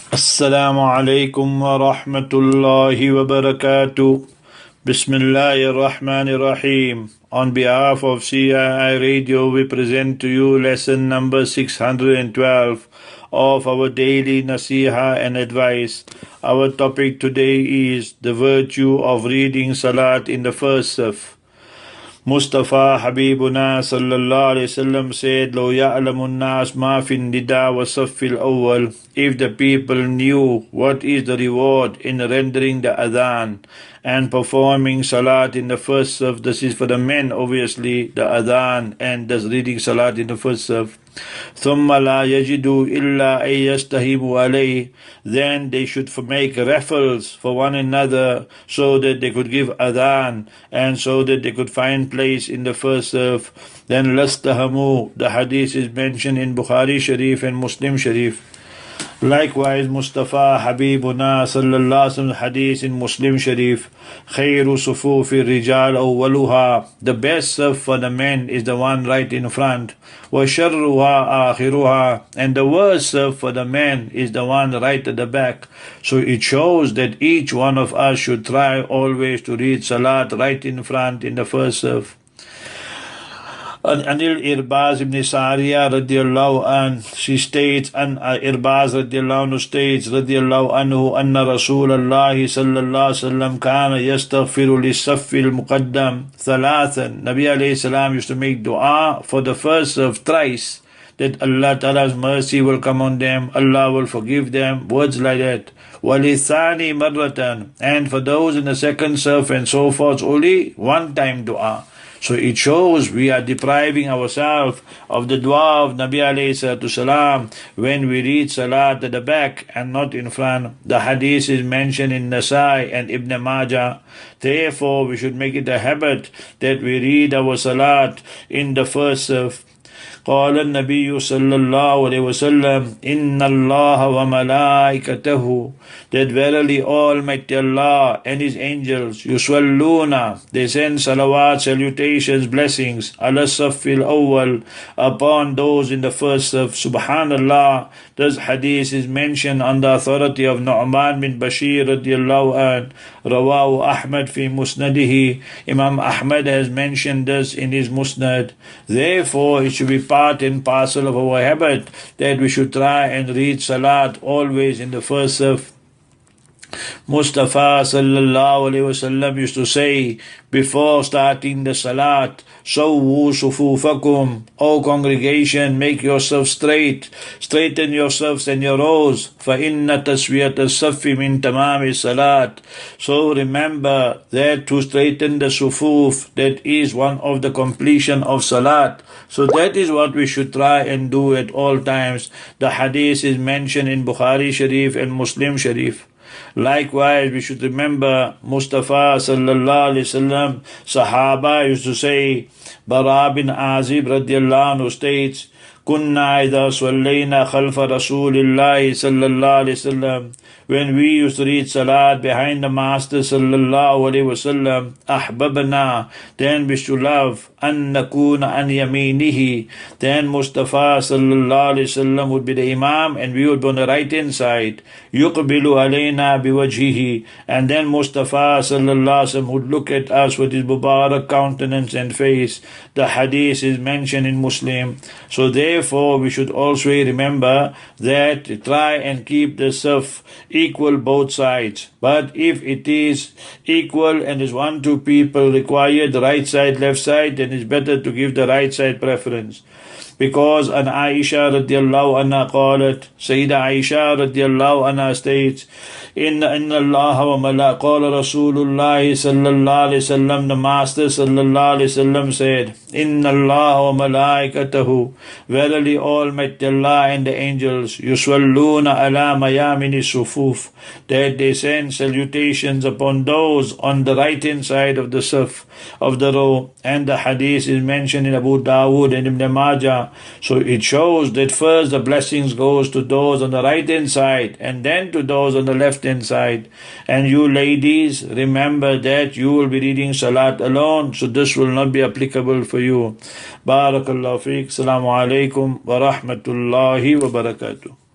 Assalamu alaikum wa rahmatullahi wa barakatuh. Bismillahir Rahmanir Rahim. On behalf of CII Radio, we present to you lesson number 612 of our daily Naseehah and advice. Our topic today is the virtue of reading Salat in the first SAFF. Mustafa Habibuna sallallahu alayhi wasallam said, "Lo ya'lamun nas ma fi nida wa saffil awwal." If the people knew what is the reward in rendering the adhan and performing salat in the first SAFF, this is for the men obviously, the adhan and thus reading salat in the first SAFF. ثُمَّ لَا يَجِدُوا إِلَّا أَن يَسْتَهِمُوا عَلَيْهِ. Then they should make raffles for one another so that they could give adhan and so that they could find place in the first SAFF. Then lastahamu, the hadith is mentioned in Bukhari Sharif and Muslim Sharif. Likewise, Mustafa Habibuna sallallahu alaihi wasallam hadith in Muslim Sharif, khairu sufufi rijal awwaluha, the best SAFF for the men is the one right in front, wa sharruha akhiruha, and the worst SAFF for the men is the one right at the back. So it shows that each one of us should try always to read salat right in front in the first SAFF. Anil Irbaz ibn Sariya radiallahu an, she states, an Irbaz radiallahu anhu states, radiallahu anhu, anna Rasulallahi sallallahu sallam kana yastaghfiru li-saffil muqaddam thalathan. Nabi alayhi salam used to make dua for the first SAFF thrice, that Allah Ta'ala's mercy will come on them, Allah will forgive them, words like that. Walithani marratan, and for those in the second SAFF and so forth, only one time dua. So it shows we are depriving ourselves of the dua of Nabi alayhi salatu salam when we read salat at the back and not in front. The hadith is mentioned in Naseehah and Ibn Majah. Therefore, we should make it a habit that we read our salat in the first SAFF. قال النبي صلى الله عليه وسلم إن الله وملائكته, that verily Almighty Allah and His angels يصلون, they send salawat, salutations, blessings على الصف الأول, upon those in the first SAFF. Subhanallah, this hadith is mentioned on the authority of Nu'man bin Bashir radiallahu an, Rawahu Ahmad fi Musnadihi. Imam Ahmad has mentioned this in his Musnad. Therefore, it should be part and parcel of our habit that we should try and read salat always in the first SAFF. Mustafa sallallahu alayhi wasallam used to say before starting the salat, Sawwu sufufakum, O congregation, make yourself straight, straighten yourselves and your rows, فَإِنَّ تَسْوِيَةَ الصَّفِّ مِن تَمَامِ salat. So remember that to straighten the sufuf, that is one of the completion of salat. So that is what we should try and do at all times. The hadith is mentioned in Bukhari Sharif and Muslim Sharif. Likewise, we should remember Mustafa sallallahu alaihi wasallam, Sahaba used to say, Bara bin Azib radiallahu anhu states, Kunna idha sallayna khalfa Rasulillahi sallallahu alaihi wasallam, when we used to read salat behind the Master sallallahu alaihi wasallam, ahbabna, then we should love, an nakuna an yaminihi, then Mustafa sallallahu alaihi wasallam would be the Imam and we would be on the right hand side, yuqbilu alayna biwajhihi, and then Mustafa sallallahu alaihi wasallam would look at us with his Mubarak countenance and face. The hadith is mentioned in Muslim. So therefore we should also remember that try and keep the SAFF equal both sides. But if it is equal and is 1-2 people required the right side, left side, then it's better to give the right side preference. Because an Aisha radiallahu anha qalat, Sayyida Aisha radiallahu anha states, Inna Allah wa mala, qala Rasulullah sallallahu alayhi wasallam, the Master sallallahu alayhi wasallam said, Inna Allah wa malaikatahu, verily Almighty Allah and the angels, yuswalluna ala mayamini sufuf, that they send salutations upon those on the right hand side of the SAFF, of the row. And the hadith is mentioned in Abu Dawood and Ibn Majah. So it shows that first the blessings goes to those on the right hand side and then to those on the left hand side. And you ladies, remember that you will be reading salat alone, so this will not be applicable for you. Barakallahu feek. Assalamu alaikum wa rahmatullahi wa barakatuh.